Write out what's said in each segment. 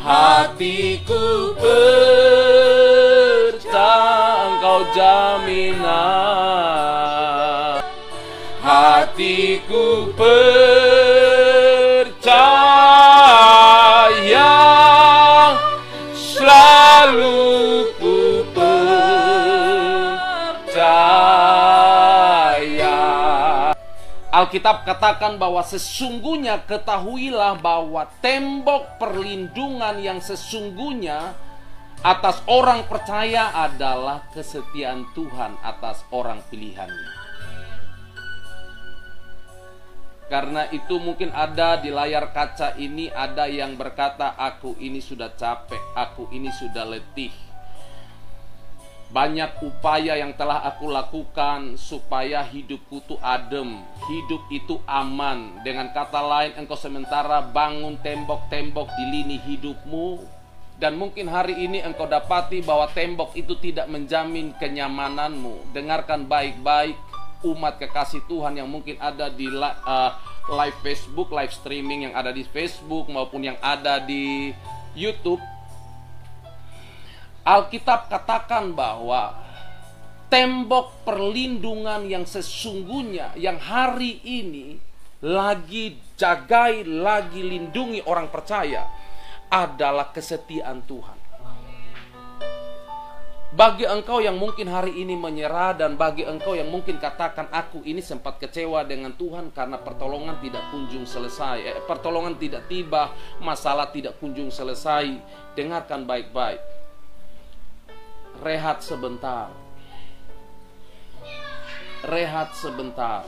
Hatiku percaya Engkau jaminan. Hatiku percaya, selalu ku percaya. Alkitab katakan bahwa sesungguhnya ketahuilah bahwa tembok perlindungan yang sesungguhnya atas orang percaya adalah kesetiaan Tuhan atas orang pilihannya. Karena itu mungkin ada di layar kaca ini ada yang berkata, aku ini sudah capek, aku ini sudah letih. Banyak upaya yang telah aku lakukan supaya hidupku itu adem, hidup itu aman. Dengan kata lain, engkau sementara bangun tembok-tembok di lini hidupmu. Dan mungkin hari ini engkau dapati bahwa tembok itu tidak menjamin kenyamananmu. Dengarkan baik-baik, umat kekasih Tuhan yang mungkin ada di live Facebook, live streaming yang ada di Facebook maupun yang ada di YouTube. Alkitab katakan bahwa tembok perlindungan yang sesungguhnya yang hari ini lagi jagai, lagi lindungi orang percaya adalah kesetiaan Tuhan. Bagi engkau yang mungkin hari ini menyerah, dan bagi engkau yang mungkin katakan, aku ini sempat kecewa dengan Tuhan karena pertolongan tidak kunjung selesai, pertolongan tidak tiba, masalah tidak kunjung selesai. Dengarkan baik-baik. Rehat sebentar. Rehat sebentar.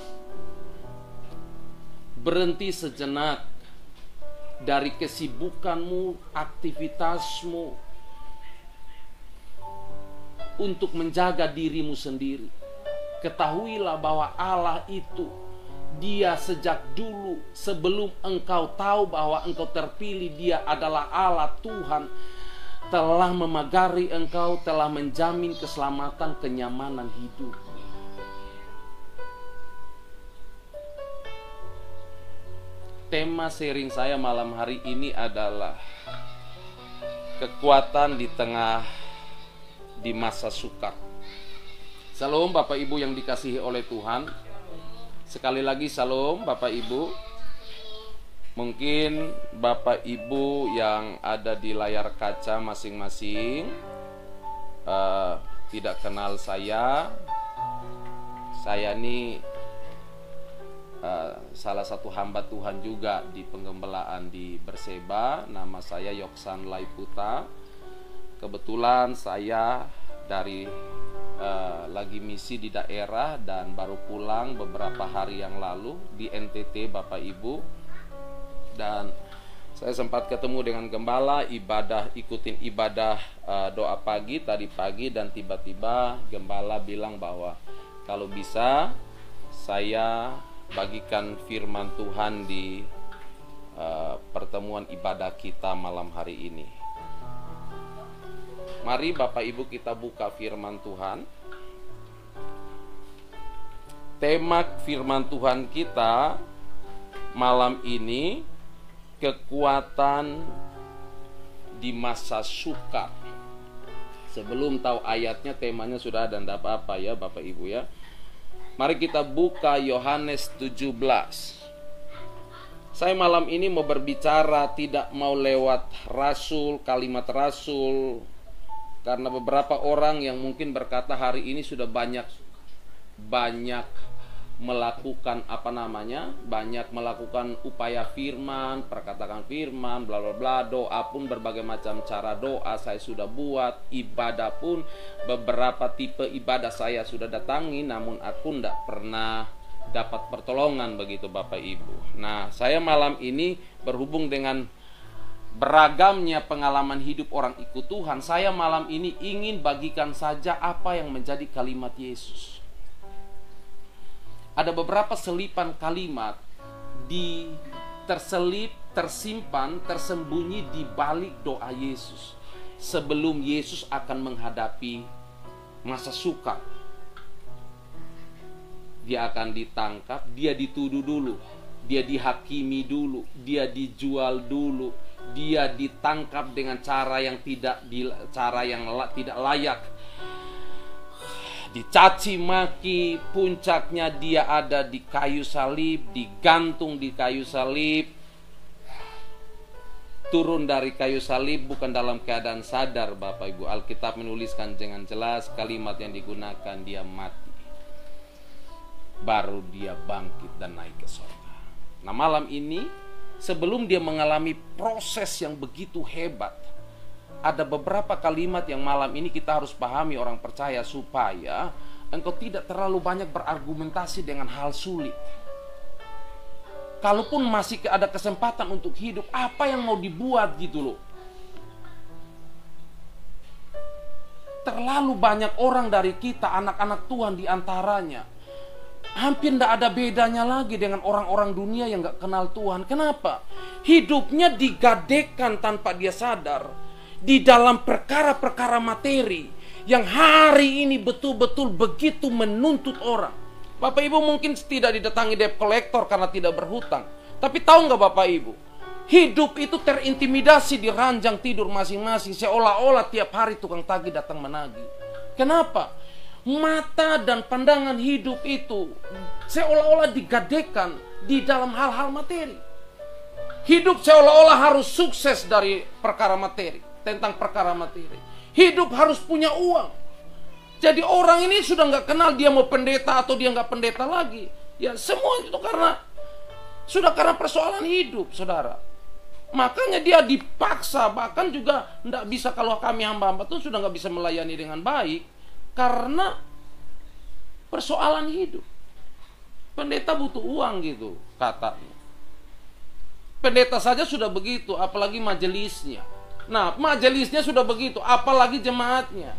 Berhenti sejenak dari kesibukanmu, aktivitasmu, untuk menjaga dirimu sendiri. Ketahuilah bahwa Allah itu, Dia sejak dulu, sebelum engkau tahu bahwa engkau terpilih, Dia adalah Allah Tuhan, telah memagari engkau, telah menjamin keselamatan, kenyamanan hidup. Tema sharing saya malam hari ini adalah kekuatan di masa sukar. Salam Bapak Ibu yang dikasihi oleh Tuhan. Sekali lagi salam Bapak Ibu. Mungkin Bapak Ibu yang ada di layar kaca masing-masing tidak kenal saya. Saya ini salah satu hamba Tuhan juga di penggembalaan di Berseba. Nama saya Yoksan Laiputa. Kebetulan saya dari lagi misi di daerah dan baru pulang beberapa hari yang lalu di NTT Bapak Ibu. Dan saya sempat ketemu dengan gembala, ikutin ibadah doa pagi tadi pagi, dan tiba-tiba gembala bilang bahwa kalau bisa saya bagikan firman Tuhan di pertemuan ibadah kita malam hari ini. Mari Bapak Ibu kita buka firman Tuhan. Tema firman Tuhan kita malam ini, kekuatan di masa sukar. Sebelum tahu ayatnya, temanya sudah ada, tidak apa-apa ya Bapak Ibu ya. Mari kita buka Yohanes 17. Saya malam ini mau berbicara, tidak mau lewat rasul, kalimat rasul. Karena beberapa orang yang mungkin berkata hari ini sudah banyak melakukan banyak melakukan upaya firman, perkataan firman, bla bla bla, doa pun berbagai macam cara doa saya sudah buat, ibadah pun beberapa tipe ibadah saya sudah datangi, namun aku tidak pernah dapat pertolongan begitu Bapak Ibu. Nah, saya malam ini berhubung dengan beragamnya pengalaman hidup orang ikut Tuhan, saya malam ini ingin bagikan saja apa yang menjadi kalimat Yesus. Ada beberapa selipan kalimat tersimpan, tersembunyi di balik doa Yesus sebelum Yesus akan menghadapi masa sukar. Dia akan ditangkap, dia dituduh dulu, dia dihakimi dulu, dia dijual dulu, dia ditangkap dengan cara yang tidak layak, dicaci maki, puncaknya dia ada di kayu salib, digantung di kayu salib, turun dari kayu salib bukan dalam keadaan sadar. Bapak Ibu, Alkitab menuliskan dengan jelas kalimat yang digunakan, dia mati, baru dia bangkit dan naik ke surga. Nah, malam ini sebelum dia mengalami proses yang begitu hebat, ada beberapa kalimat yang malam ini kita harus pahami orang percaya, supaya engkau tidak terlalu banyak berargumentasi dengan hal sulit. Kalaupun masih ada kesempatan untuk hidup, apa yang mau dibuat gitu loh. Terlalu banyak orang dari kita, anak-anak Tuhan diantaranya, hampir tidak ada bedanya lagi dengan orang-orang dunia yang gak kenal Tuhan. Kenapa? Hidupnya digadekan tanpa dia sadar di dalam perkara-perkara materi yang hari ini betul-betul begitu menuntut orang. Bapak Ibu mungkin tidak didatangi debt collector karena tidak berhutang, tapi tahu nggak Bapak Ibu, hidup itu terintimidasi di ranjang tidur masing-masing, seolah-olah tiap hari tukang tagih datang menagih. Kenapa? Mata dan pandangan hidup itu seolah-olah digadekan di dalam hal-hal materi. Hidup seolah-olah harus sukses dari perkara materi, tentang perkara materi. Hidup harus punya uang. Jadi orang ini sudah nggak kenal dia mau pendeta atau dia nggak pendeta lagi. Ya semua itu karena persoalan hidup, saudara. Makanya dia dipaksa, bahkan juga nggak bisa, kalau kami hamba-hamba itu sudah nggak bisa melayani dengan baik karena persoalan hidup. Pendeta butuh uang gitu katanya. Pendeta saja sudah begitu, apalagi majelisnya. Nah, majelisnya sudah begitu, apalagi jemaatnya.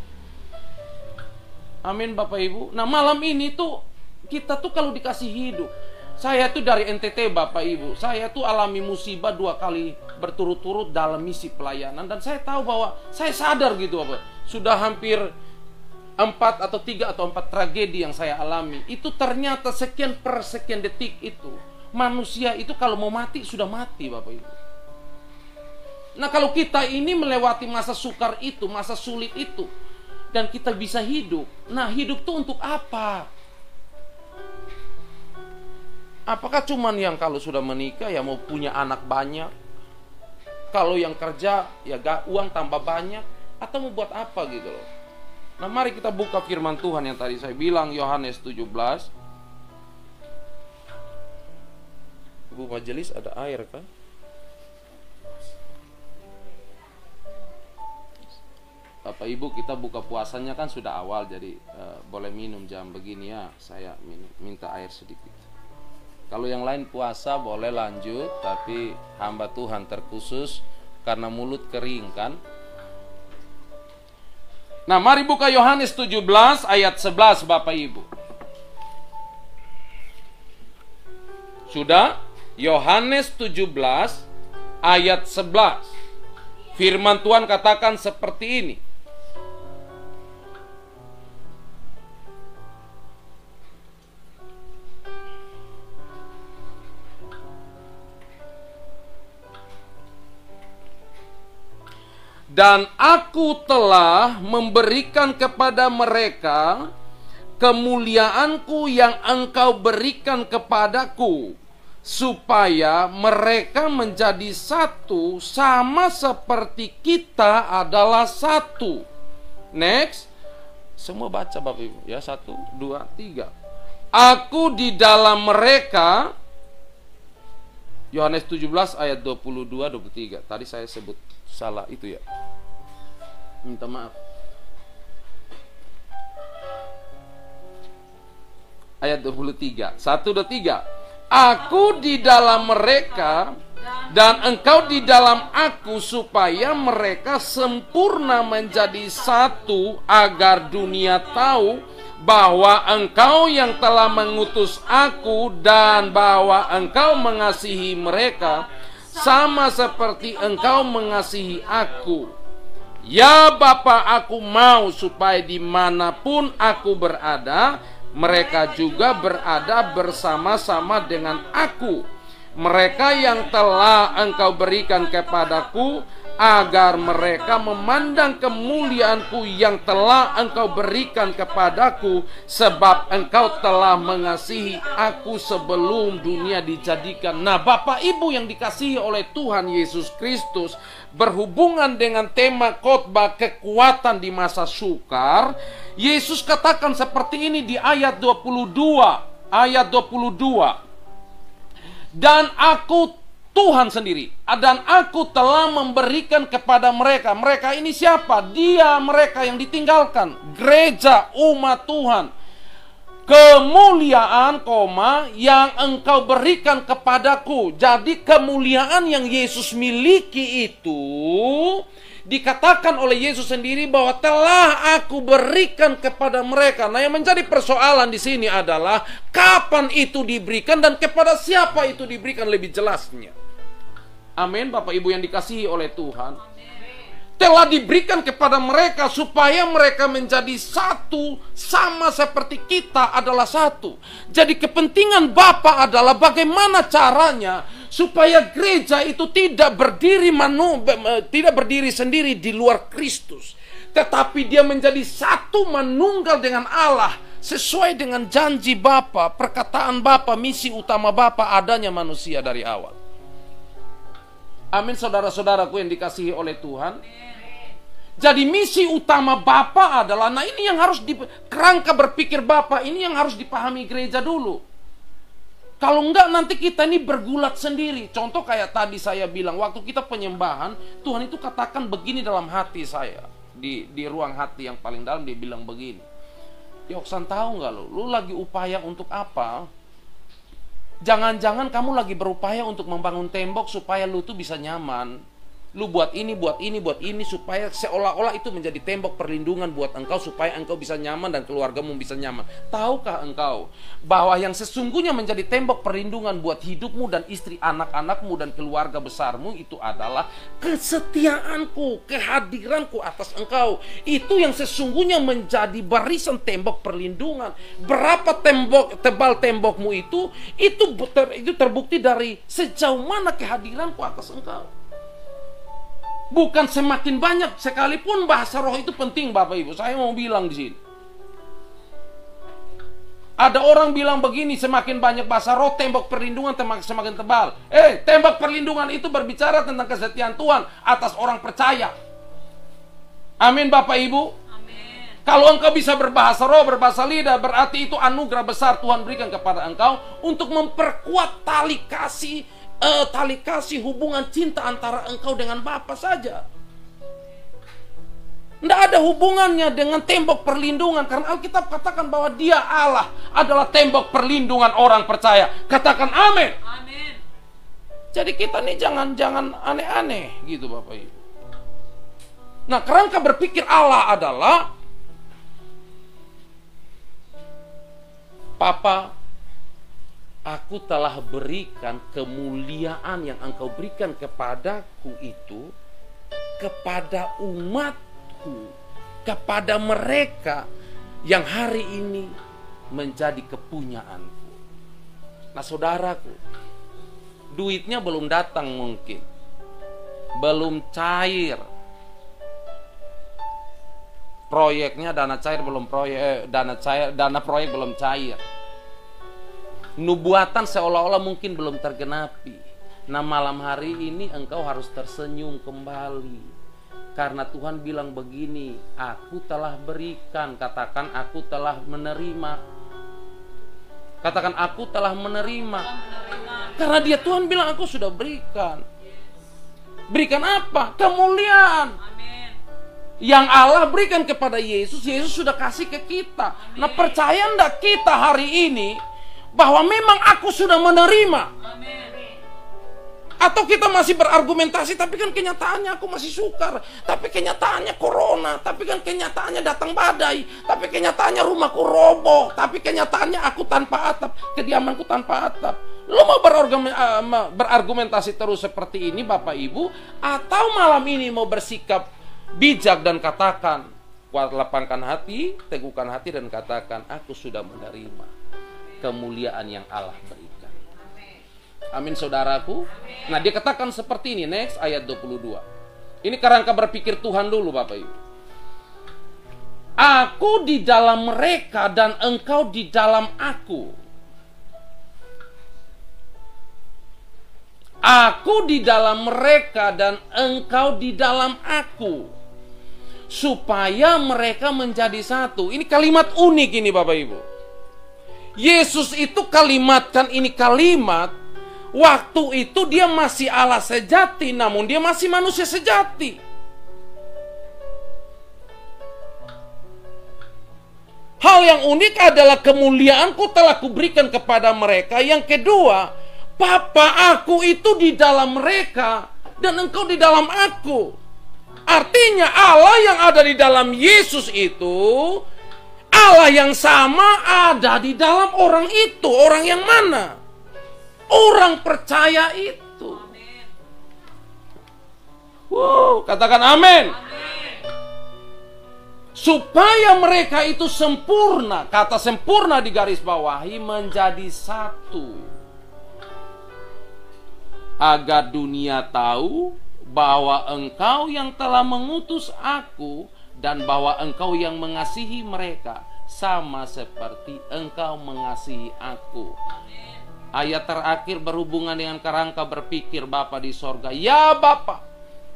Amin Bapak Ibu. Nah, malam ini tuh kita tuh kalau dikasih hidup. Saya tuh dari NTT Bapak Ibu. Saya tuh alami musibah 2 kali berturut-turut dalam misi pelayanan, dan saya tahu bahwa saya sadar gitu Bapak. Sudah hampir 4 atau 3 atau 4 tragedi yang saya alami. Itu ternyata sekian per sekian detik itu manusia itu kalau mau mati sudah mati Bapak Ibu. Nah, kalau kita ini melewati masa sukar itu, masa sulit itu, dan kita bisa hidup. Nah, hidup itu untuk apa? Apakah cuman yang kalau sudah menikah ya mau punya anak banyak? Kalau yang kerja ya uang tambah banyak? Atau mau buat apa gitu loh? Nah, mari kita buka firman Tuhan yang tadi saya bilang, Yohanes 17. Bu majelis ada air kan? Bapak Ibu, kita buka puasanya kan sudah awal, jadi boleh minum jam begini ya. Saya minta air sedikit. Kalau yang lain puasa boleh lanjut, tapi hamba Tuhan terkhusus karena mulut kering kan. Nah, mari buka Yohanes 17 ayat 11 Bapak Ibu. Sudah? Yohanes 17 ayat 11. Firman Tuhan katakan seperti ini. Dan aku telah memberikan kepada mereka kemuliaanku yang engkau berikan kepadaku, supaya mereka menjadi satu sama seperti kita adalah satu. Next. Semua baca Bapak Ibu ya. 1, 2, 3. Aku di dalam mereka. Yohanes 17 ayat 22-23. Tadi saya sebut salah itu ya. Minta maaf. Ayat 23. 1, 2, 3. Aku di dalam mereka dan engkau di dalam aku, supaya mereka sempurna menjadi satu, agar dunia tahu bahwa engkau yang telah mengutus aku dan bahwa engkau mengasihi mereka sama seperti engkau mengasihi aku. Ya Bapa, aku mau supaya dimanapun aku berada, mereka juga berada bersama-sama dengan aku. mereka yang telah Engkau berikan kepadaku, agar mereka memandang kemuliaanku yang telah Engkau berikan kepadaku, sebab Engkau telah mengasihi aku sebelum dunia dijadikan. Nah, Bapak Ibu yang dikasihi oleh Tuhan Yesus Kristus, berhubungan dengan tema khotbah kekuatan di masa sukar, Yesus katakan seperti ini di ayat 22. Ayat 22. Dan aku Tuhan sendiri, dan aku telah memberikan kepada mereka. Mereka ini siapa? Dia, mereka yang ditinggalkan, gereja, umat Tuhan. Kemuliaan, yang Engkau berikan kepadaku. Jadi kemuliaan yang Yesus miliki itu dikatakan oleh Yesus sendiri bahwa telah aku berikan kepada mereka. Nah, yang menjadi persoalan di sini adalah kapan itu diberikan dan kepada siapa itu diberikan, lebih jelasnya. Amin, Bapak Ibu yang dikasihi oleh Tuhan. Telah diberikan kepada mereka supaya mereka menjadi satu, sama seperti kita adalah satu. Jadi kepentingan Bapa adalah bagaimana caranya supaya gereja itu tidak berdiri sendiri di luar Kristus, tetapi dia menjadi satu manunggal dengan Allah sesuai dengan janji Bapa, perkataan Bapa, misi utama Bapa adanya manusia dari awal. Amin, saudara-saudaraku yang dikasihi oleh Tuhan. Jadi misi utama Bapa adalah, nah ini yang harus kerangka berpikir Bapa ini yang harus dipahami gereja dulu. Kalau enggak nanti kita ini bergulat sendiri. Contoh kayak tadi saya bilang, waktu kita penyembahan, Tuhan itu katakan begini dalam hati saya. Di ruang hati yang paling dalam dia bilang begini. Yoksan, tahu nggak lu lagi upaya untuk apa? Jangan-jangan kamu lagi berupaya untuk membangun tembok supaya lu tuh bisa nyaman. Lu buat ini, supaya seolah-olah itu menjadi tembok perlindungan buat engkau, supaya engkau bisa nyaman dan keluargamu bisa nyaman. Tahukah engkau bahwa yang sesungguhnya menjadi tembok perlindungan buat hidupmu dan istri anak-anakmu dan keluarga besarmu itu adalah kesetiaanku, kehadiranku atas engkau. Itu yang sesungguhnya menjadi barisan tembok perlindungan. Berapa tebal tembokmu itu terbukti dari sejauh mana kehadiranku atas engkau. Bukan semakin banyak, sekalipun bahasa roh itu penting, Bapak Ibu. Saya mau bilang di sini. Ada orang bilang begini, semakin banyak bahasa roh, tembok perlindungan semakin tebal. Tembok perlindungan itu berbicara tentang kesetiaan Tuhan atas orang percaya. Amin, Bapak Ibu. Amin. Kalau engkau bisa berbahasa roh, berbahasa lidah, berarti itu anugerah besar Tuhan berikan kepada engkau untuk memperkuat tali kasih hubungan cinta antara engkau dengan Bapa saja. Tidak ada hubungannya dengan tembok perlindungan, karena Alkitab katakan bahwa Dia Allah adalah tembok perlindungan orang percaya. Katakan amin. Amin. Jadi kita nih jangan aneh-aneh gitu, Bapak Ibu. Nah, kerangka berpikir Allah adalah Papa, aku telah berikan kemuliaan yang engkau berikan kepadaku itu kepada umatku, kepada mereka yang hari ini menjadi kepunyaanku. Nah, saudaraku, duitnya belum datang mungkin, belum cair, proyeknya dana proyek belum cair. Nubuatan seolah-olah mungkin belum tergenapi. Nah, malam hari ini engkau harus tersenyum kembali, karena Tuhan bilang begini, aku telah berikan. Katakan aku telah menerima. Katakan aku telah menerima. Karena dia, Tuhan bilang aku sudah berikan. Berikan apa? Kemuliaan. Amin. Yang Allah berikan kepada Yesus, Yesus sudah kasih ke kita. Amin. Nah, percaya enggak kita hari ini bahwa memang aku sudah menerima? Amin. Atau kita masih berargumentasi, tapi kan kenyataannya aku masih sukar, tapi kenyataannya corona, tapi kan kenyataannya datang badai, tapi kenyataannya rumahku roboh, tapi kenyataannya aku tanpa atap, kediamanku tanpa atap. Lo mau berargumentasi terus seperti ini, Bapak Ibu, atau malam ini mau bersikap bijak dan katakan, lapangkan hati, teguhkan hati dan katakan, aku sudah menerima kemuliaan yang Allah berikan. Amin saudaraku. Nah dia katakan seperti ini, next ayat 22. Ini kerangka berpikir Tuhan dulu Bapak Ibu. Aku di dalam mereka dan engkau di dalam aku. Aku di dalam mereka dan engkau di dalam aku, supaya mereka menjadi satu. Ini kalimat unik ini Bapak Ibu. Yesus itu kalimatkan ini kalimat waktu itu dia masih Allah sejati, namun dia masih manusia sejati. Hal yang unik adalah kemuliaanku telah kuberikan kepada mereka. Yang kedua, Bapa aku itu di dalam mereka dan engkau di dalam aku. Artinya Allah yang ada di dalam Yesus itu, Allah yang sama ada di dalam orang itu. Orang yang mana? Orang percaya itu. Wow, katakan amin. Supaya mereka itu sempurna. Kata sempurna di garis bawahi, menjadi satu. Agar dunia tahu bahwa engkau yang telah mengutus aku dan bahwa engkau yang mengasihi mereka sama seperti engkau mengasihi aku. Ayat terakhir berhubungan dengan kerangka berpikir Bapa di sorga. Ya Bapa,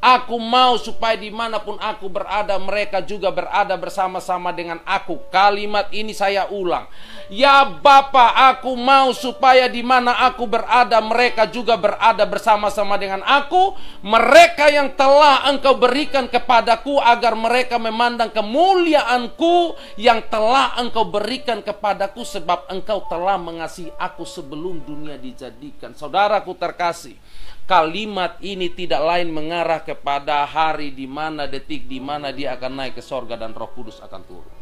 aku mau supaya dimanapun aku berada, mereka juga berada bersama-sama dengan aku. Kalimat ini saya ulang. Ya Bapa, aku mau supaya di mana aku berada, mereka juga berada bersama-sama dengan aku. Mereka yang telah engkau berikan kepadaku, agar mereka memandang kemuliaanku yang telah engkau berikan kepadaku, sebab engkau telah mengasihi aku sebelum dunia dijadikan. Saudaraku terkasih, kalimat ini tidak lain mengarah kepada hari di mana, detik di mana dia akan naik ke sorga dan Roh Kudus akan turun.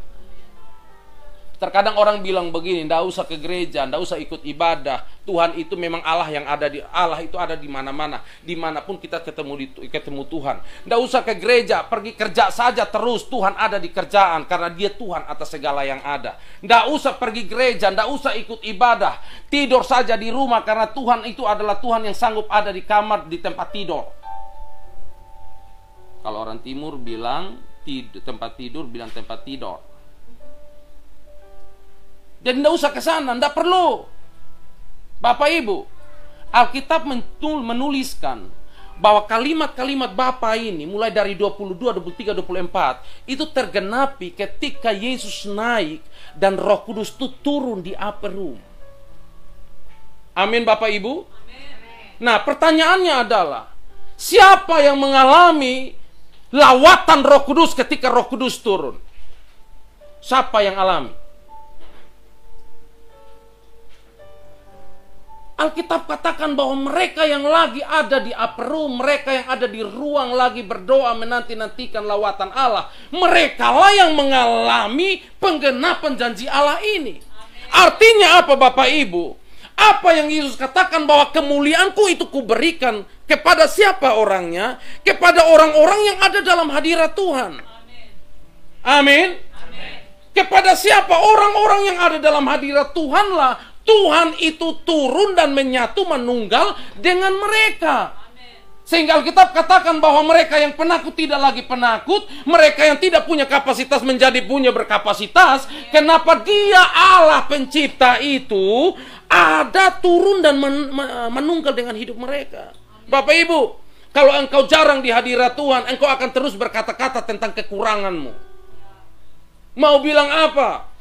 Terkadang orang bilang begini, ndak usah ke gereja, ndak usah ikut ibadah. Tuhan itu memang Allah yang ada di Allah itu ada di mana-mana, dimanapun kita ketemu Tuhan. Ndak usah ke gereja, pergi kerja saja terus. Tuhan ada di kerjaan karena Dia Tuhan atas segala yang ada. Ndak usah pergi gereja, ndak usah ikut ibadah. Tidur saja di rumah karena Tuhan itu adalah Tuhan yang sanggup ada di kamar, di tempat tidur. Kalau orang timur bilang tempat tidur, bilang tempat tidur. Jadi tidak usah ke sana, tidak perlu. Bapak Ibu, Alkitab menuliskan bahwa kalimat-kalimat Bapa ini mulai dari 22, 23, 24 itu tergenapi ketika Yesus naik dan Roh Kudus itu turun di upper room. Amin Bapak Ibu. Amin. Nah pertanyaannya adalah, siapa yang mengalami lawatan Roh Kudus ketika Roh Kudus turun? Siapa yang alami? Alkitab katakan bahwa mereka yang lagi ada di upper room, mereka yang ada di ruang lagi berdoa menanti-nantikan lawatan Allah, mereka lah yang mengalami penggenapan janji Allah ini. Artinya apa Bapak Ibu? Apa yang Yesus katakan bahwa kemuliaanku itu kuberikan kepada siapa orangnya? Kepada orang-orang yang ada dalam hadirat Tuhan. Amin. Kepada siapa orang-orang yang ada dalam hadirat Tuhanlah Tuhan itu turun dan menyatu menunggal dengan mereka. Sehingga Alkitab katakan bahwa mereka yang penakut tidak lagi penakut, mereka yang tidak punya kapasitas menjadi punya berkapasitas. Kenapa? Dia Allah pencipta itu ada turun dan menunggal dengan hidup mereka. Bapak Ibu, kalau engkau jarang di hadirat Tuhan, engkau akan terus berkata-kata tentang kekuranganmu. Mau bilang apa?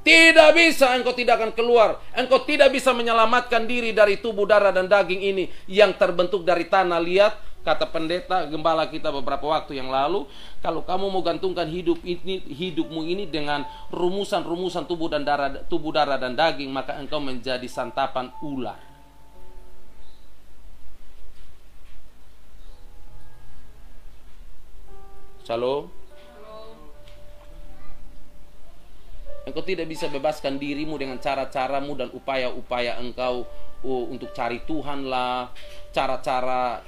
Tidak bisa, engkau tidak akan keluar. Engkau tidak bisa menyelamatkan diri dari tubuh, darah, dan daging ini yang terbentuk dari tanah. Lihat, kata pendeta gembala kita beberapa waktu yang lalu, kalau kamu mau gantungkan hidupmu ini dengan rumusan-rumusan tubuh, darah, dan daging, maka engkau menjadi santapan ular. Shalom. Engkau tidak bisa bebaskan dirimu dengan cara-caramu dan upaya-upaya engkau untuk cari Tuhan lah, cara-cara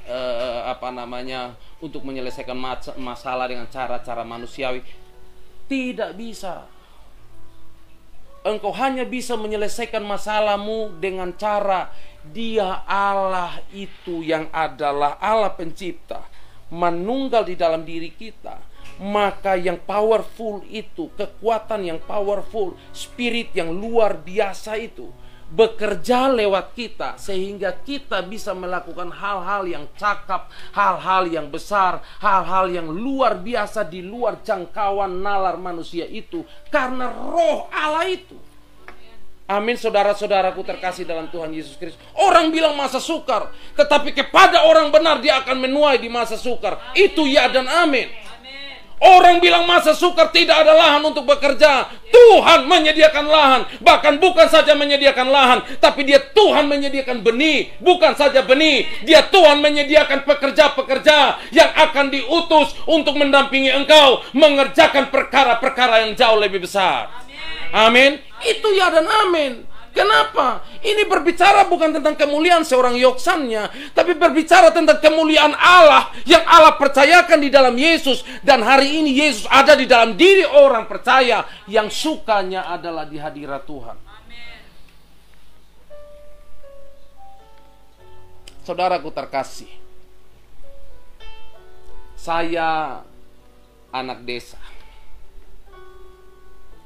untuk menyelesaikan masalah dengan cara-cara manusiawi. Tidak bisa. engkau hanya bisa menyelesaikan masalahmu dengan cara Dia Allah itu yang adalah Allah pencipta menunggal di dalam diri kita, maka yang powerful itu, kekuatan yang powerful, spirit yang luar biasa itu bekerja lewat kita sehingga kita bisa melakukan hal-hal yang cakap, hal-hal yang besar, hal-hal yang luar biasa di luar jangkauan nalar manusia itu karena roh Allah itu. Amin, saudara-saudaraku terkasih dalam Tuhan Yesus Kristus. Orang bilang masa sukar, tetapi kepada orang benar dia akan menuai di masa sukar. Itu ya dan amin. Orang bilang masa sukar tidak ada lahan untuk bekerja. Tuhan menyediakan lahan. Bahkan bukan saja menyediakan lahan, tapi dia Tuhan menyediakan benih. Bukan saja benih, dia Tuhan menyediakan pekerja-pekerja yang akan diutus untuk mendampingi engkau mengerjakan perkara-perkara yang jauh lebih besar. Amin. Itu ya dan amin. Kenapa? Ini berbicara bukan tentang kemuliaan seorang Yoksannya, tapi berbicara tentang kemuliaan Allah yang Allah percayakan di dalam Yesus. Dan hari ini Yesus ada di dalam diri orang percaya yang sukanya adalah di hadirat Tuhan. Saudaraku terkasih, saya anak desa,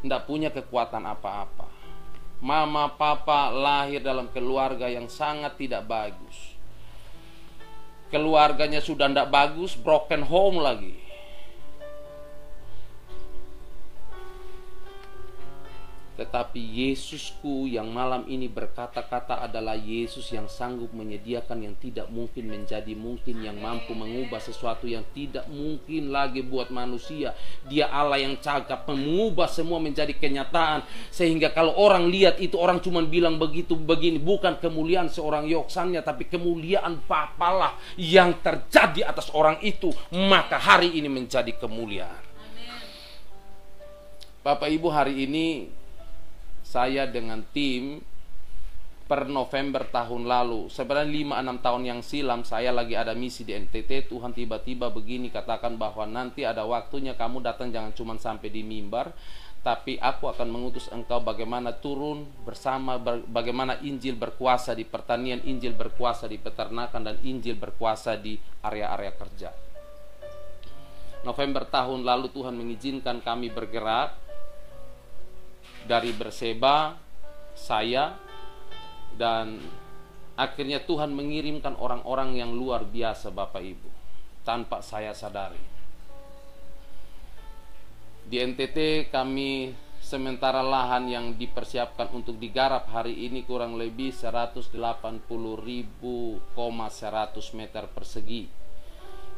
tidak punya kekuatan apa-apa. Mama papa lahir dalam keluarga yang sangat tidak bagus. Keluarganya sudah tidak bagus, broken home lagi. Tetapi Yesusku yang malam ini berkata-kata adalah Yesus yang sanggup menyediakan yang tidak mungkin menjadi mungkin, yang mampu mengubah sesuatu yang tidak mungkin lagi buat manusia. Dia Allah yang cakap mengubah semua menjadi kenyataan, sehingga kalau orang lihat itu orang cuma bilang begitu begini, bukan kemuliaan seorang Yoksannya, tapi kemuliaan Bapalah yang terjadi atas orang itu, maka hari ini menjadi kemuliaan. Bapak Ibu, hari ini saya dengan tim per November tahun lalu, sebenarnya 5-6 tahun yang silam, saya lagi ada misi di NTT. Tuhan tiba-tiba begini katakan bahwa nanti ada waktunya kamu datang jangan cuma sampai di mimbar, tapi aku akan mengutus engkau bagaimana turun bersama, bagaimana Injil berkuasa di pertanian, Injil berkuasa di peternakan, dan Injil berkuasa di area-area kerja. November tahun lalu Tuhan mengizinkan kami bergerak dari Berseba, saya, dan akhirnya Tuhan mengirimkan orang-orang yang luar biasa Bapak Ibu, tanpa saya sadari. Di NTT kami sementara lahan yang dipersiapkan untuk digarap hari ini kurang lebih 180.100 meter persegi.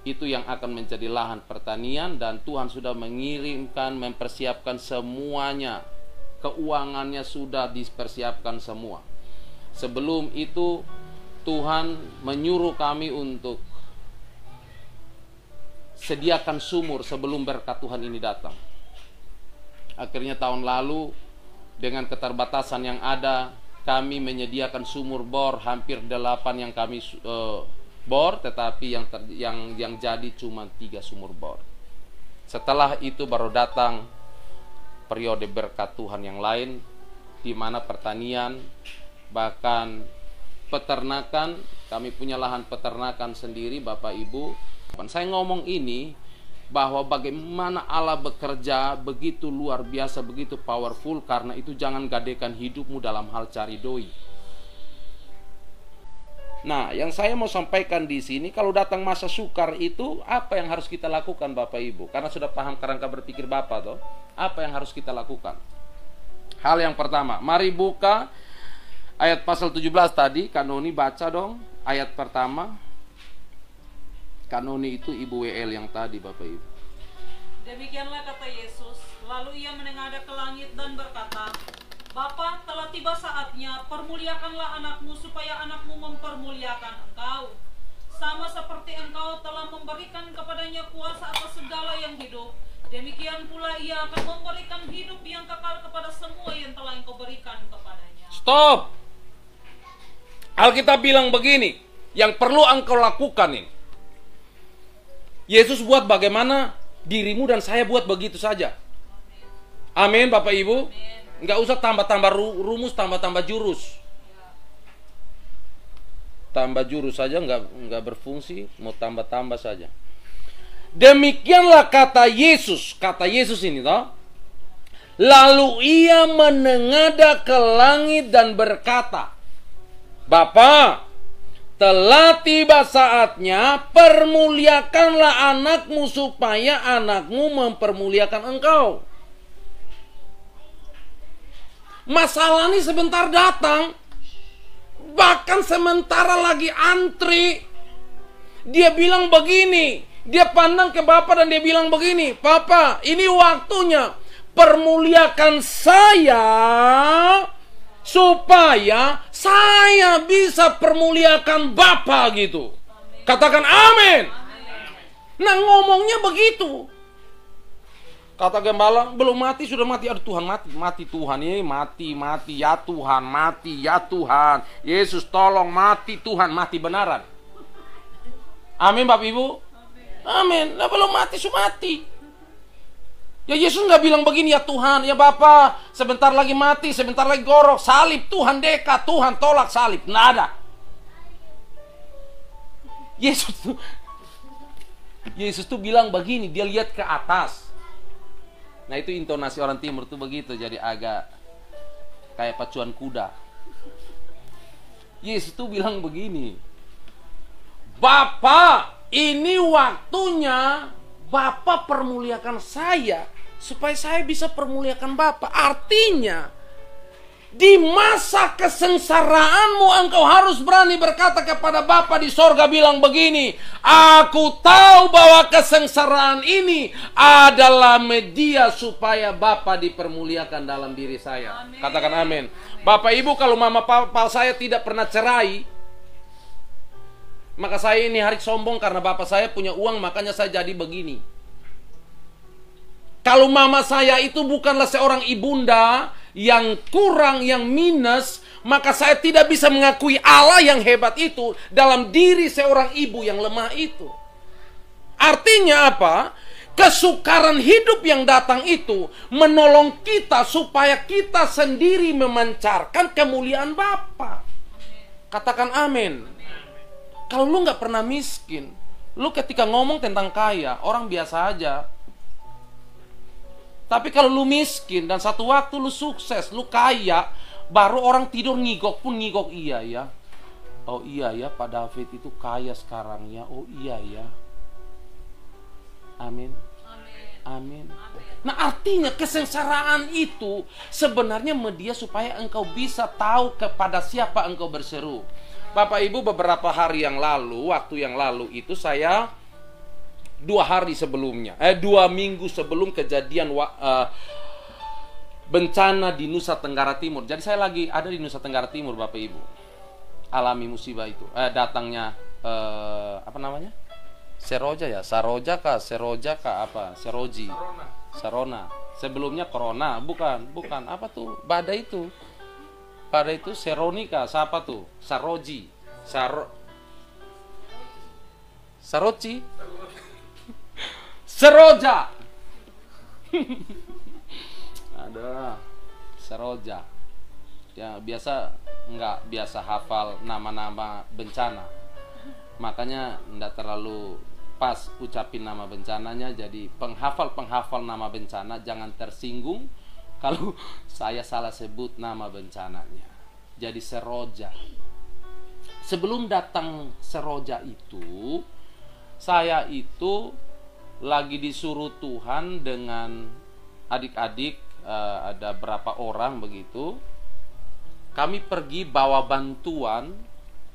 Itu yang akan menjadi lahan pertanian, dan Tuhan sudah mengirimkan, mempersiapkan semuanya. Keuangannya sudah dipersiapkan semua. Sebelum itu Tuhan menyuruh kami untuk sediakan sumur sebelum berkat Tuhan ini datang. Akhirnya tahun lalu dengan keterbatasan yang ada, kami menyediakan sumur bor hampir 8 yang kami bor, tetapi yang jadi cuma 3 sumur bor. Setelah itu baru datang periode berkat Tuhan yang lain, di mana pertanian, bahkan peternakan, kami punya lahan peternakan sendiri Bapak Ibu. Saya ngomong ini bahwa bagaimana Allah bekerja begitu luar biasa, begitu powerful, karena itu jangan gadekan hidupmu dalam hal cari doi. Nah, yang saya mau sampaikan di sini, kalau datang masa sukar itu apa yang harus kita lakukan Bapak Ibu? Karena sudah paham kerangka berpikir Bapak toh. Apa yang harus kita lakukan? Hal yang pertama, mari buka ayat pasal 17 tadi. Kanoni baca dong ayat pertama. Kanoni itu Ibu WL yang tadi Bapak Ibu. Demikianlah kata Yesus. Lalu ia menengadah ke langit dan berkata, Bapa, telah tiba saatnya, permuliakanlah anakmu supaya anakmu mempermuliakan engkau. Sama seperti engkau telah memberikan kepadanya kuasa atas segala yang hidup, demikian pula ia akan memberikan hidup yang kekal kepada semua yang telah engkau berikan kepadanya. Stop! Alkitab bilang begini, yang perlu engkau lakukan ini. Yesus buat bagaimana, dirimu dan saya buat begitu saja. Amin Bapak Ibu. Amin. Nggak usah tambah-tambah rumus, tambah-tambah jurus. Tambah jurus saja nggak berfungsi, mau tambah-tambah saja. Demikianlah kata Yesus. Kata Yesus ini toh. Lalu ia menengadah ke langit dan berkata, Bapa, telah tiba saatnya, permuliakanlah anakmu supaya anakmu mempermuliakan engkau. Masalah ini sebentar datang, bahkan sementara lagi antri, dia bilang begini, dia pandang ke Bapa dan dia bilang begini, Papa, ini waktunya, permuliakan saya supaya saya bisa permuliakan Bapa gitu. Katakan amin. Nah, ngomongnya begitu. Kata gembala, belum mati sudah mati. Aduh Tuhan, mati Tuhan, mati ya Tuhan, mati ya Tuhan. Yesus tolong, mati Tuhan, mati benaran. Amin Bapak Ibu. Amin. Nah, belum mati sudah mati. Ya Yesus nggak bilang begini, ya Tuhan, ya Bapa, sebentar lagi mati, sebentar lagi gorok, salib, Tuhan dekat, Tuhan tolak salib. Nggak ada. Yesus tuh bilang begini, dia lihat ke atas. Nah, itu intonasi orang timur tuh begitu, jadi agak kayak pacuan kuda. Yesus tuh bilang begini, Bapa, ini waktunya Bapa permuliakan saya supaya saya bisa permuliakan Bapa. Artinya, di masa kesengsaraanmu engkau harus berani berkata kepada Bapa di sorga, bilang begini, aku tahu bahwa kesengsaraan ini adalah media supaya Bapa dipermuliakan dalam diri saya. Amin. Katakan amin. Bapak Ibu, kalau mama papa saya tidak pernah cerai, maka saya ini hari sombong karena bapak saya punya uang, makanya saya jadi begini. Kalau mama saya itu bukanlah seorang ibunda yang kurang, yang minus, maka saya tidak bisa mengakui Allah yang hebat itu dalam diri seorang ibu yang lemah itu. Artinya apa? Kesukaran hidup yang datang itu menolong kita supaya kita sendiri memancarkan kemuliaan Bapa. Katakan amin. Kalau lu nggak pernah miskin, lu ketika ngomong tentang kaya, orang biasa aja. Tapi kalau lu miskin dan satu waktu lu sukses, lu kaya, baru orang tidur ngigok pun ngigok, iya ya. Oh iya ya, Pak David itu kaya sekarang ya. Oh iya ya. Amin. Amin. Nah, artinya kesengsaraan itu sebenarnya media supaya engkau bisa tahu kepada siapa engkau berseru. Bapak Ibu, beberapa hari yang lalu, waktu yang lalu itu saya 2 minggu sebelum kejadian bencana di Nusa Tenggara Timur. Jadi saya lagi ada di Nusa Tenggara Timur, Bapak Ibu. Alami musibah itu. Datangnya apa namanya? Seroja ya, Saroja kah, Seroja kah, apa? Seroji. Sarona. Sebelumnya corona, bukan apa tuh? Badai itu. Badai itu Seronika, siapa tuh? Saroji. Saroji. Seroja. Ada Seroja. Ya nggak biasa hafal nama-nama bencana. Makanya nggak terlalu pas ucapin nama bencananya. Jadi penghafal nama bencana jangan tersinggung kalau saya salah sebut nama bencananya. Jadi Seroja. Sebelum datang Seroja itu, saya itu lagi disuruh Tuhan dengan adik-adik, ada berapa orang begitu. Kami pergi bawa bantuan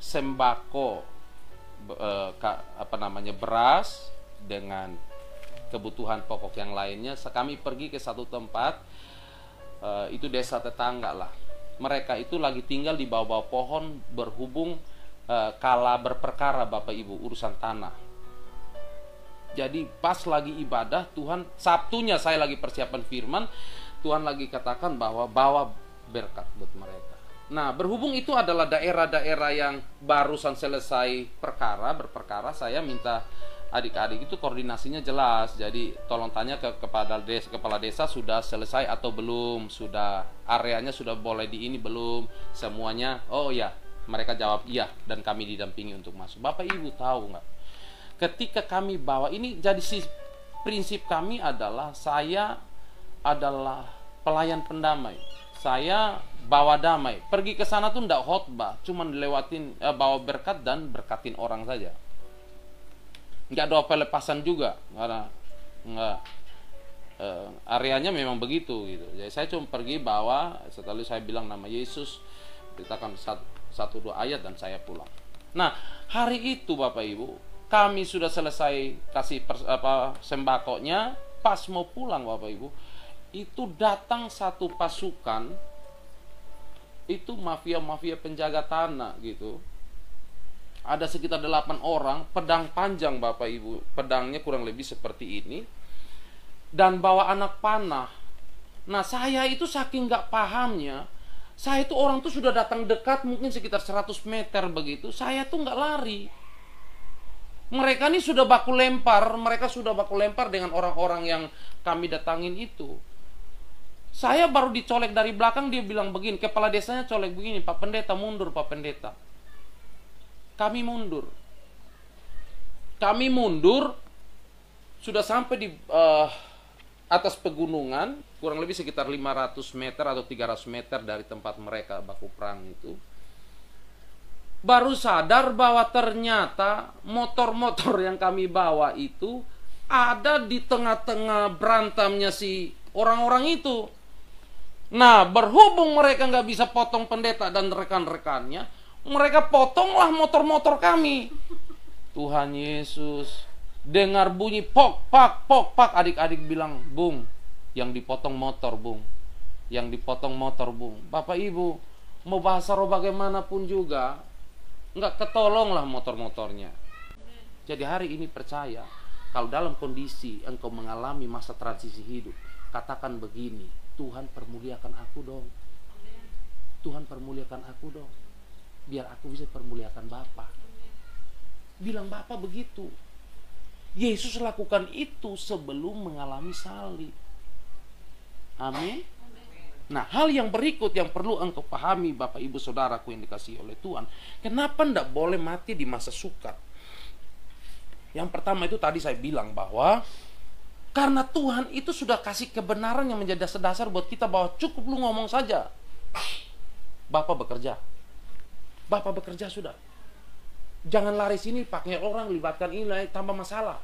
sembako, beras dengan kebutuhan pokok yang lainnya. Kami pergi ke satu tempat, itu desa tetangga lah. Mereka itu lagi tinggal di bawah pohon, berhubung kala berperkara Bapak Ibu urusan tanah. Jadi pas lagi ibadah Tuhan, Sabtunya saya lagi persiapan firman, Tuhan lagi katakan bahwa bawa berkat buat mereka. Nah, berhubung itu adalah daerah-daerah yang barusan selesai berperkara, saya minta adik-adik itu koordinasinya jelas. Jadi tolong tanya ke kepala desa sudah selesai atau belum, sudah areanya sudah boleh di ini belum, semuanya. Oh ya, mereka jawab iya dan kami didampingi untuk masuk. Bapak Ibu tahu nggak? Ketika kami bawa ini, jadi prinsip kami adalah saya adalah pelayan pendamai. Saya bawa damai. Pergi ke sana tuh ndak khotbah, cuman dilewatin bawa berkat dan berkatin orang saja. Nggak ada pelepasan juga, karena nggak areanya memang begitu gitu. Jadi saya cuma pergi bawa, setelah saya bilang nama Yesus, ceritakan satu dua ayat dan saya pulang. Nah hari itu Bapak Ibu, kami sudah selesai kasih sembakonya, pas mau pulang Bapak Ibu, itu datang satu pasukan, itu mafia penjaga tanah gitu. Ada sekitar 8 orang, pedang panjang Bapak Ibu, pedangnya kurang lebih seperti ini, dan bawa anak panah. Nah saya itu saking gak pahamnya, saya itu orang tuh sudah datang dekat mungkin sekitar 100 meter begitu, saya tuh gak lari. Mereka ini sudah baku lempar, dengan orang-orang yang kami datangin itu. Saya baru dicolek dari belakang, dia bilang begini, kepala desanya colek begini, Pak Pendeta mundur, Pak Pendeta. Kami mundur, sudah sampai di atas pegunungan, kurang lebih sekitar 500 meter atau 300 meter dari tempat mereka baku perang itu. Baru sadar bahwa ternyata motor-motor yang kami bawa itu ada di tengah-tengah berantamnya si orang-orang itu. Nah, berhubung mereka nggak bisa potong pendeta dan rekan-rekannya, mereka potonglah motor-motor kami. Tuhan Yesus, dengar bunyi pok pak, adik-adik bilang, Bung, yang dipotong motor, Bung. Yang dipotong motor, Bung. Bapak Ibu, mau bahasa roh bagaimanapun juga, nggak ketolonglah motor-motornya. Jadi hari ini percaya, kalau dalam kondisi engkau mengalami masa transisi hidup, katakan begini, Tuhan permuliakan aku dong. Tuhan permuliakan aku dong, biar aku bisa permuliakan Bapa. Bilang Bapa begitu. Yesus lakukan itu sebelum mengalami salib. Amin. Nah, hal yang berikut yang perlu engkau pahami Bapak Ibu Saudaraku yang dikasihi oleh Tuhan, kenapa ndak boleh mati di masa sukar? Yang pertama itu tadi saya bilang bahwa karena Tuhan itu sudah kasih kebenaran yang menjadi dasar buat kita, bahwa cukup lu ngomong saja, Bapak bekerja. Bapak bekerja sudah. Jangan lari sini, pakai orang, libatkan ini, tambah masalah.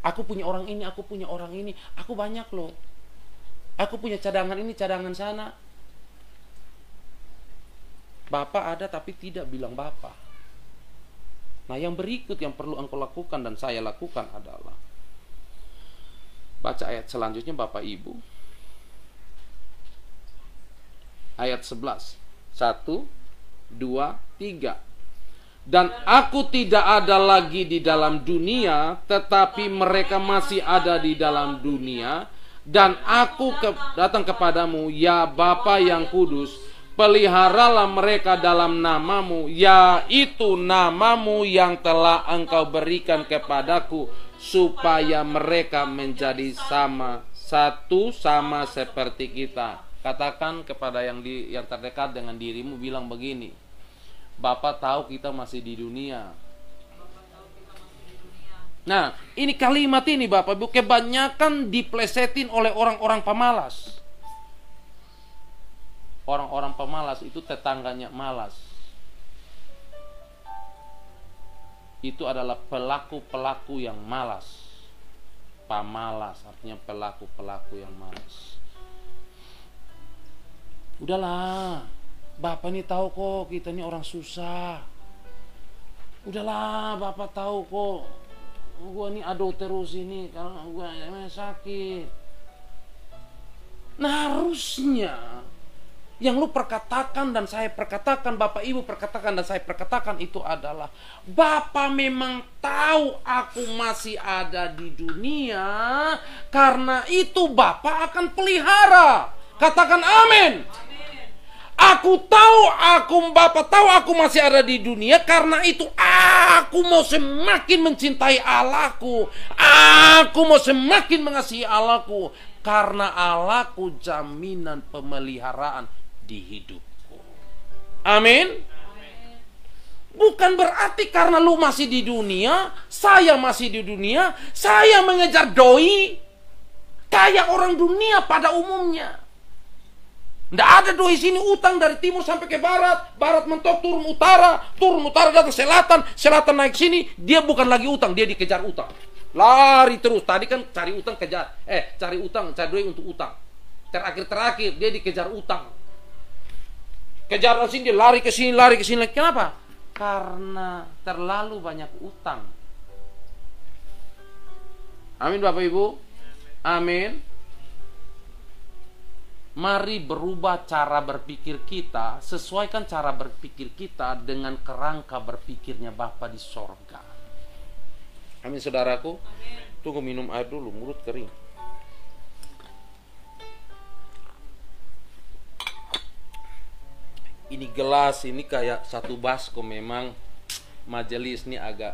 Aku punya orang ini, aku punya orang ini, aku banyak loh. Aku punya cadangan ini, cadangan sana. Bapak ada tapi tidak bilang Bapak. Nah yang berikut yang perlu engkau lakukan dan saya lakukan adalah, baca ayat selanjutnya Bapak Ibu. Ayat 11. 1, 2, 3. Dan aku tidak ada lagi di dalam dunia, tetapi mereka masih ada di dalam dunia. Dan aku datang kepadamu, ya Bapa yang kudus, peliharalah mereka dalam namamu, yaitu namamu yang telah engkau berikan kepadaku, supaya mereka menjadi satu sama seperti kita. Katakan kepada yang terdekat dengan dirimu, bilang begini, Bapak tahu kita masih di dunia. Nah, ini kalimat ini Bapak Ibu kebanyakan diplesetin oleh orang-orang pemalas. Orang-orang pemalas itu tetangganya malas. Itu adalah pelaku-pelaku yang malas. Pamalas artinya pelaku-pelaku yang malas. Udahlah, Bapak ini tahu kok kita ini orang susah. Udahlah, Bapak tahu kok gua ini aduh terus ini karena gua sakit. Nah harusnya yang lu perkatakan dan saya perkatakan, Bapak Ibu perkatakan dan saya perkatakan itu adalah, Bapak memang tahu aku masih ada di dunia, karena itu Bapak akan pelihara. Katakan amin. Bapa tahu aku masih ada di dunia, karena itu aku mau semakin mencintai Allahku. Aku mau semakin mengasihi Allahku, karena Allahku jaminan pemeliharaan di hidupku. Amin. Bukan berarti karena lu masih di dunia, saya masih di dunia, saya mengejar doi kayak orang dunia pada umumnya. Nggak ada doi sini utang dari timur sampai ke barat, barat mentok turun utara datang selatan, selatan naik sini, dia bukan lagi utang, dia dikejar utang. Lari terus, tadi kan cari utang kejar, cari utang, cari doi untuk utang. Terakhir dia dikejar utang. Kejar sini, dia lari ke sini. Kenapa? Karena terlalu banyak utang. Amin Bapak Ibu. Amin. Mari berubah cara berpikir kita, sesuaikan cara berpikir kita dengan kerangka berpikirnya Bapa di sorga. Amin saudaraku. Amin. Tunggu minum air dulu, mulut kering. Ini gelas ini kayak satu baskom, memang majelis ini agak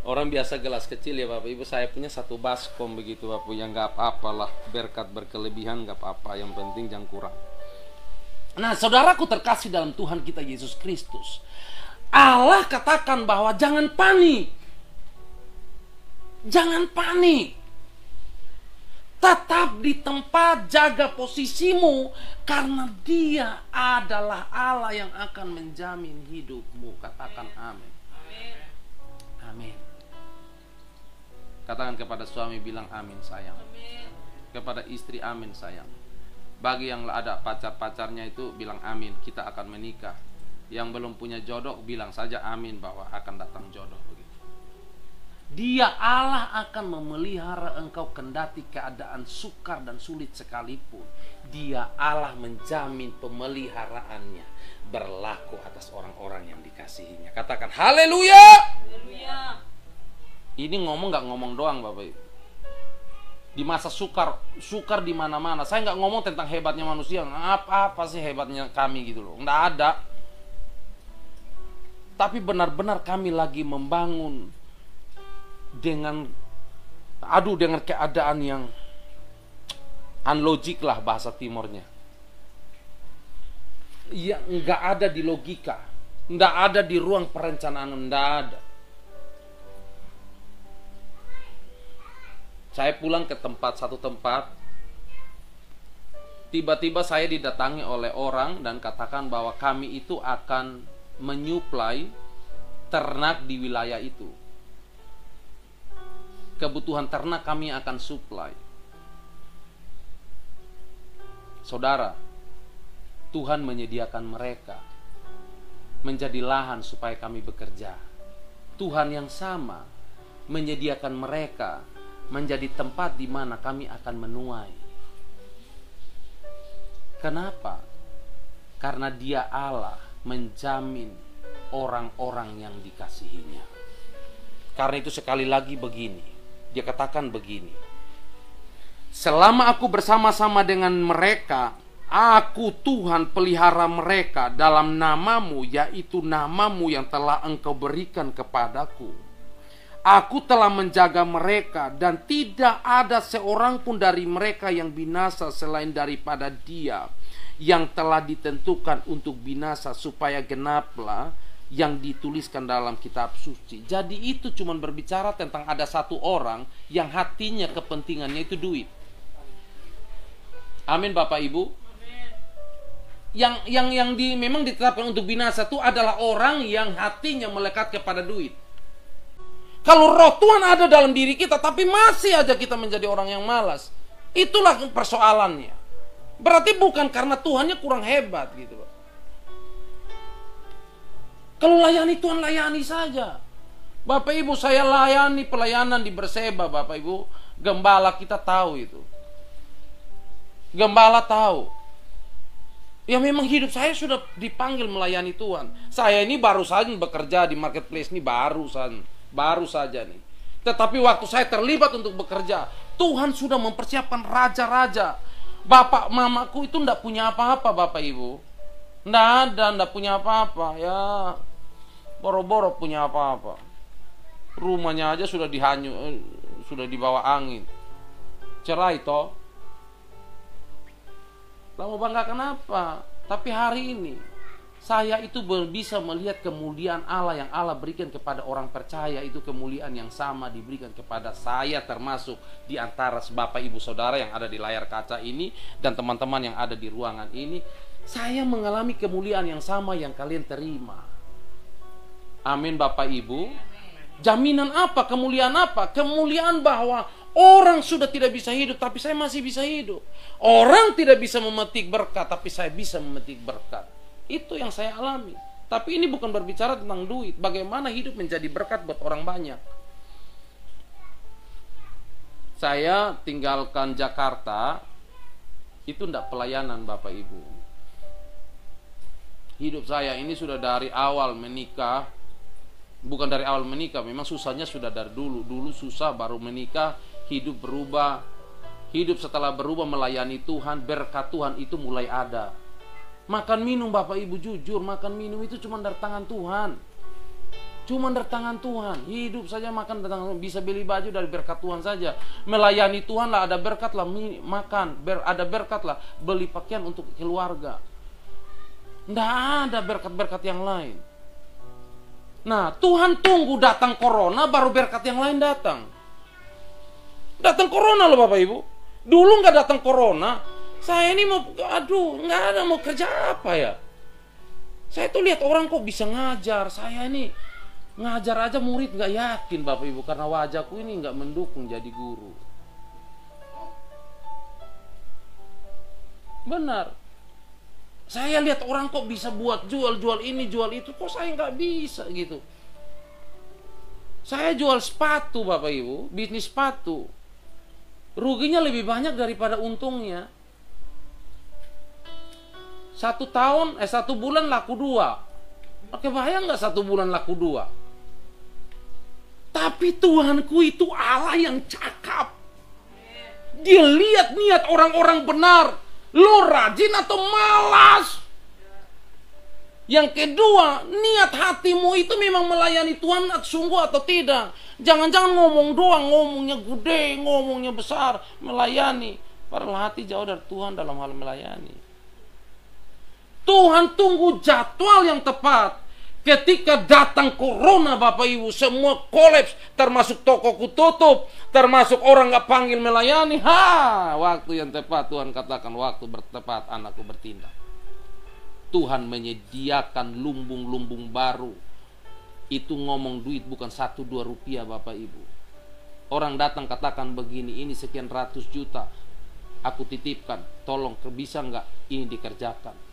orang biasa gelas kecil ya Bapak Ibu, saya punya satu baskom begitu Bapak, yang nggak apa-apalah, berkat berkelebihan nggak apa-apa, yang penting jangan kurang. Nah saudaraku terkasih dalam Tuhan kita Yesus Kristus, Allah katakan bahwa jangan panik, tetap di tempat, jaga posisimu, karena Dia adalah Allah yang akan menjamin hidupmu. Katakan amin. Amin. Katakan kepada suami, bilang amin sayang. Amin. Kepada istri, amin sayang. Bagi yang ada pacar-pacarnya itu bilang amin, kita akan menikah. Yang belum punya jodoh bilang saja amin bahwa akan datang jodoh begitu. Dia Allah akan memelihara engkau kendati keadaan sukar dan sulit sekalipun. Dia Allah menjamin pemeliharaannya berlaku atas orang-orang yang dikasihinya. Katakan haleluya. Haleluya. Ini ngomong nggak ngomong doang Bapak Ibu. Di masa sukar di mana-mana. Saya nggak ngomong tentang hebatnya manusia. Apa sih hebatnya kami gitu loh. Nggak ada. Tapi benar-benar kami lagi membangun dengan keadaan yang unlogik lah bahasa timurnya. Ya nggak ada di logika, nggak ada di ruang perencanaan, nggak ada. Saya pulang ke satu tempat, tiba-tiba saya didatangi oleh orang dan katakan bahwa kami itu akan menyuplai ternak di wilayah itu. Kebutuhan ternak kami akan suplai. Saudara, Tuhan menyediakan mereka menjadi lahan supaya kami bekerja. Tuhan yang sama menyediakan mereka menjadi tempat di mana kami akan menuai. Kenapa? Karena Dia Allah menjamin orang-orang yang dikasihinya. Karena itu sekali lagi begini, Dia katakan begini, selama aku bersama-sama dengan mereka, aku Tuhan pelihara mereka dalam namamu, yaitu namamu yang telah engkau berikan kepadaku. Aku telah menjaga mereka dan tidak ada seorang pun dari mereka yang binasa selain daripada Dia yang telah ditentukan untuk binasa, supaya genaplah yang dituliskan dalam kitab suci. Jadi itu cuma berbicara tentang ada satu orang yang hatinya kepentingannya itu duit. Amin Bapak Ibu. Yang memang ditetapkan untuk binasa itu adalah orang yang hatinya melekat kepada duit. Kalau roh Tuhan ada dalam diri kita, tapi masih aja kita menjadi orang yang malas, itulah persoalannya. Berarti bukan karena Tuhannya kurang hebat gitu. Kalau layani Tuhan, layani saja. Bapak Ibu, saya layani pelayanan di Berseba, Bapak Ibu. Gembala kita tahu itu. Gembala tahu. Ya memang hidup saya sudah dipanggil melayani Tuhan. Saya ini baru saja bekerja di marketplace ini, baru saja nih. Tetapi waktu saya terlibat untuk bekerja, Tuhan sudah mempersiapkan raja-raja. Bapak mamaku itu ndak punya apa-apa, Bapak Ibu. Ndak ada, ndak punya apa-apa. Ya, boro-boro punya apa-apa. Rumahnya aja sudah sudah dibawa angin. Cerai toh. Lalu bangga kenapa? Tapi hari ini saya itu bisa melihat kemuliaan Allah yang Allah berikan kepada orang percaya. Itu kemuliaan yang sama diberikan kepada saya, termasuk di antara Bapak Ibu Saudara yang ada di layar kaca ini dan teman-teman yang ada di ruangan ini. Saya mengalami kemuliaan yang sama yang kalian terima. Amin Bapak Ibu. Jaminan apa? Kemuliaan apa? Kemuliaan bahwa orang sudah tidak bisa hidup, tapi saya masih bisa hidup. Orang tidak bisa memetik berkat, tapi saya bisa memetik berkat. Itu yang saya alami. Tapi ini bukan berbicara tentang duit. Bagaimana hidup menjadi berkat buat orang banyak. Saya tinggalkan Jakarta, itu tidak pelayanan Bapak Ibu. Hidup saya ini sudah dari awal menikah. Bukan dari awal menikah, memang susahnya sudah dari dulu. Dulu susah, baru menikah, hidup berubah. Hidup setelah berubah melayani Tuhan, berkat Tuhan itu mulai ada. Makan minum Bapak Ibu jujur, makan minum itu cuma dari tangan Tuhan. Cuma dari tangan Tuhan. Hidup saja makan dari tangan Tuhan. Bisa beli baju dari berkat Tuhan saja. Melayani Tuhan lah, ada berkat lah makan, ada berkat lah beli pakaian untuk keluarga. Nggak ada berkat-berkat yang lain. Nah, Tuhan tunggu datang corona baru berkat yang lain datang. Datang corona loh Bapak Ibu. Dulu nggak datang corona. Saya ini nggak ada mau kerja apa ya. Saya tuh lihat orang kok bisa ngajar. Saya ini ngajar aja murid nggak yakin Bapak Ibu, karena wajahku ini nggak mendukung jadi guru. Benar. Saya lihat orang kok bisa buat jual ini, jual itu, kok saya nggak bisa gitu. Saya jual sepatu Bapak Ibu, bisnis sepatu. Ruginya lebih banyak daripada untungnya. Satu bulan laku 2. Oke, bayang nggak 1 bulan laku 2? Tapi Tuhanku itu Allah yang cakap. Dia lihat niat orang-orang benar. Lo rajin atau malas? Yang kedua, niat hatimu itu memang melayani Tuhan sungguh atau tidak. Jangan-jangan ngomong doang, ngomongnya gede, ngomongnya besar, melayani. Padahal hati jauh dari Tuhan dalam hal melayani. Tuhan tunggu jadwal yang tepat. Ketika datang corona Bapak Ibu, semua kolaps, termasuk tokoku tutup, termasuk orang gak panggil melayani. Waktu yang tepat Tuhan katakan, waktu bertepat anakku bertindak. Tuhan menyediakan lumbung-lumbung baru. Itu ngomong duit bukan 1-2 rupiah Bapak Ibu. Orang datang katakan begini, ini sekian ratus juta aku titipkan, tolong bisa nggak ini dikerjakan.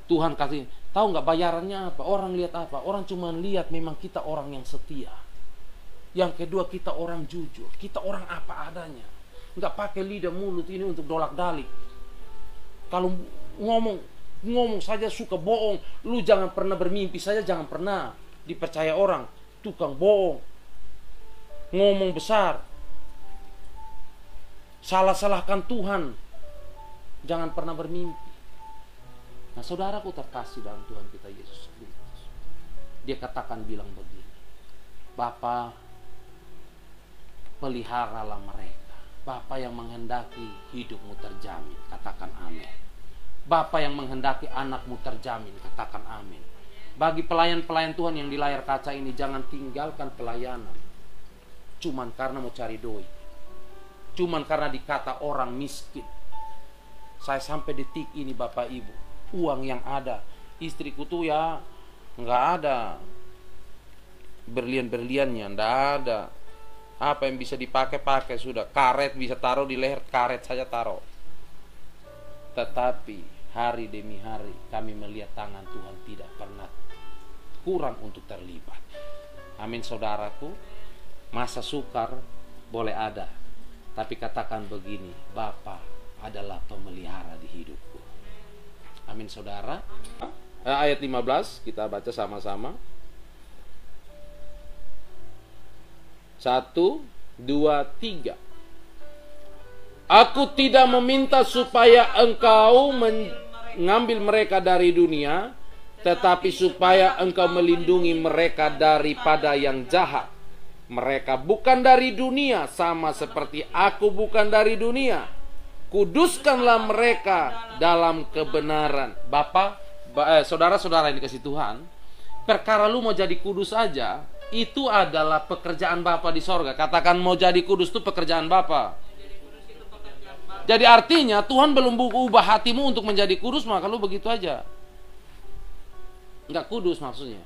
Tuhan kasih, tahu nggak bayarannya apa? Orang lihat apa? Orang cuma lihat memang kita orang yang setia. Yang kedua, kita orang jujur, kita orang apa adanya. Nggak pakai lidah mulut ini untuk dolak-dalik. Kalau ngomong saja suka bohong. Lu jangan pernah bermimpi saja, jangan pernah dipercaya orang. Tukang bohong, ngomong besar, salah-salahkan Tuhan, jangan pernah bermimpi. Nah, saudaraku terkasih dalam Tuhan kita Yesus Kristus, dia katakan bilang begini, Bapa, peliharalah mereka. Bapa yang menghendaki hidupmu terjamin, katakan amin. Bapa yang menghendaki anakmu terjamin, katakan amin. Bagi pelayan-pelayan Tuhan yang di layar kaca ini, jangan tinggalkan pelayanan cuman karena mau cari doi, cuman karena dikata orang miskin. Saya sampai detik ini Bapak Ibu, uang yang ada, istriku tuh ya nggak ada berlian-berliannya, nggak ada. Apa yang bisa dipakai sudah, karet bisa taruh di leher, karet saja taruh. Tetapi hari demi hari kami melihat tangan Tuhan tidak pernah kurang untuk terlibat. Amin saudaraku. Masa sukar boleh ada, tapi katakan begini, Bapa adalah pemelihara di hidupku. Amin saudara. Ayat 15 kita baca sama-sama. 1, 2, 3. Aku tidak meminta supaya engkau mengambil mereka dari dunia, tetapi supaya engkau melindungi mereka daripada yang jahat. Mereka bukan dari dunia, sama seperti aku bukan dari dunia. Kuduskanlah mereka dalam kebenaran. Saudara-saudara yang dikasih Tuhan, perkara lu mau jadi kudus aja, itu adalah pekerjaan Bapa di sorga. Katakan, mau jadi kudus itu pekerjaan Bapa. Jadi artinya Tuhan belum ubah hatimu untuk menjadi kudus, maka lu begitu aja nggak kudus maksudnya.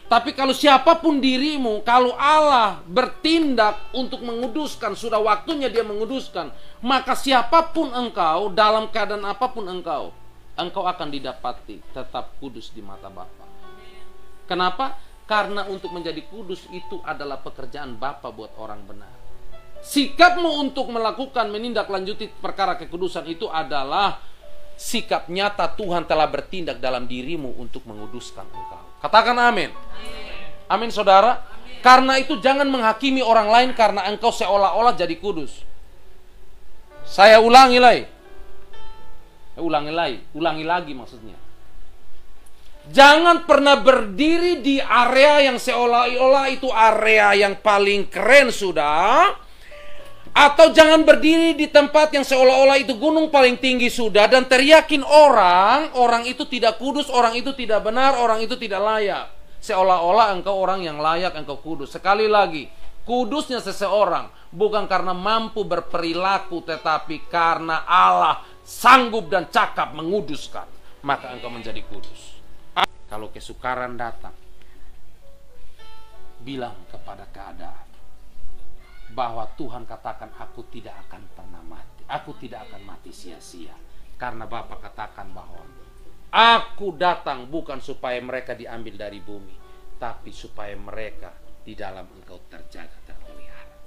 Tapi kalau siapapun dirimu, kalau Allah bertindak untuk menguduskan, sudah waktunya dia menguduskan, maka siapapun engkau, dalam keadaan apapun engkau akan didapati tetap kudus di mata Bapa. Kenapa? Karena untuk menjadi kudus itu adalah pekerjaan Bapa buat orang benar. Sikapmu untuk melakukan, menindaklanjuti perkara kekudusan itu adalah sikap nyata Tuhan telah bertindak dalam dirimu untuk menguduskan engkau. Katakan amin. Amin saudara. Amin. Karena itu jangan menghakimi orang lain karena engkau seolah-olah jadi kudus. Saya ulangi lagi maksudnya. Jangan pernah berdiri di area yang seolah-olah itu area yang paling keren sudah. Atau jangan berdiri di tempat yang seolah-olah itu gunung paling tinggi sudah dan teriakin orang itu tidak kudus, orang itu tidak benar, orang itu tidak layak. Seolah-olah engkau orang yang layak, engkau kudus. Sekali lagi, kudusnya seseorang bukan karena mampu berperilaku, tetapi karena Allah sanggup dan cakap menguduskan, maka engkau menjadi kudus. Kalau kesukaran datang, bilang kepada keadaan bahwa Tuhan katakan, aku tidak akan pernah mati. Aku tidak akan mati sia-sia. Karena Bapa katakan bahwa aku datang bukan supaya mereka diambil dari bumi, tapi supaya mereka di dalam engkau terjaga, terpelihara.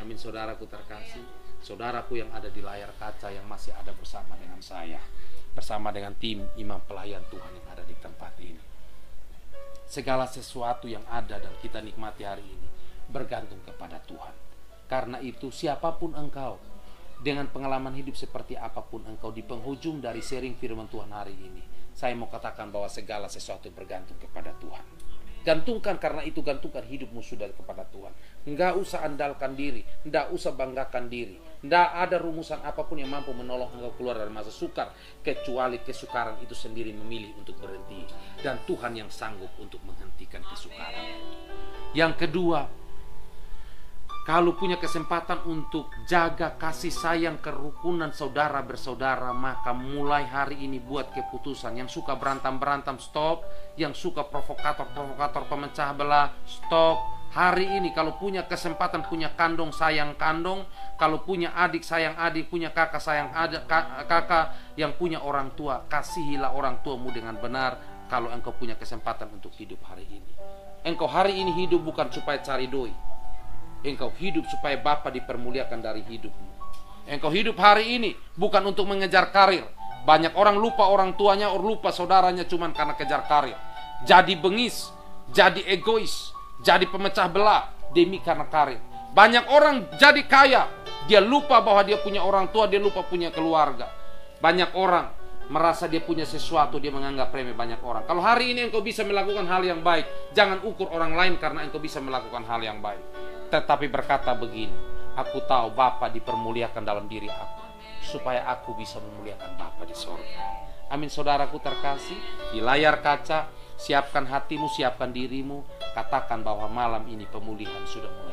Amin saudaraku terkasih. Saudaraku yang ada di layar kaca, yang masih ada bersama dengan saya, bersama dengan tim imam pelayan Tuhan yang ada di tempat ini. Segala sesuatu yang ada dan kita nikmati hari ini bergantung kepada Tuhan. Karena itu siapapun engkau, dengan pengalaman hidup seperti apapun engkau, di penghujung dari sharing firman Tuhan hari ini, saya mau katakan bahwa segala sesuatu bergantung kepada Tuhan. Gantungkan, karena itu gantungkan hidupmu sudah kepada Tuhan. Enggak usah andalkan diri, enggak usah banggakan diri. Enggak ada rumusan apapun yang mampu menolong engkau keluar dari masa sukar, kecuali kesukaran itu sendiri memilih untuk berhenti. Dan Tuhan yang sanggup untuk menghentikan kesukaran. Yang kedua, kalau punya kesempatan untuk jaga kasih sayang kerukunan saudara bersaudara, maka mulai hari ini buat keputusan. Yang suka berantem-berantem, stop. Yang suka provokator-provokator pemecah belah, stop. Hari ini kalau punya kesempatan, punya kandung sayang kandung, kalau punya adik sayang adik, punya kakak sayang kakak, yang punya orang tua, kasihilah orang tuamu dengan benar. Kalau engkau punya kesempatan untuk hidup hari ini, engkau hari ini hidup bukan supaya cari doi. Engkau hidup supaya Bapa dipermuliakan dari hidupmu. Engkau hidup hari ini bukan untuk mengejar karir. Banyak orang lupa orang tuanya, lupa saudaranya cuman karena kejar karir. Jadi bengis, jadi egois, jadi pemecah belah demi karena karir. Banyak orang jadi kaya, dia lupa bahwa dia punya orang tua, dia lupa punya keluarga. Banyak orang merasa dia punya sesuatu, dia menganggap remeh banyak orang. Kalau hari ini engkau bisa melakukan hal yang baik, jangan ukur orang lain karena engkau bisa melakukan hal yang baik. Tetapi berkata begini, aku tahu Bapa dipermuliakan dalam diri aku, supaya aku bisa memuliakan Bapa di sorga. Amin saudaraku terkasih. Di layar kaca, siapkan hatimu, siapkan dirimu. Katakan bahwa malam ini pemulihan sudah mulai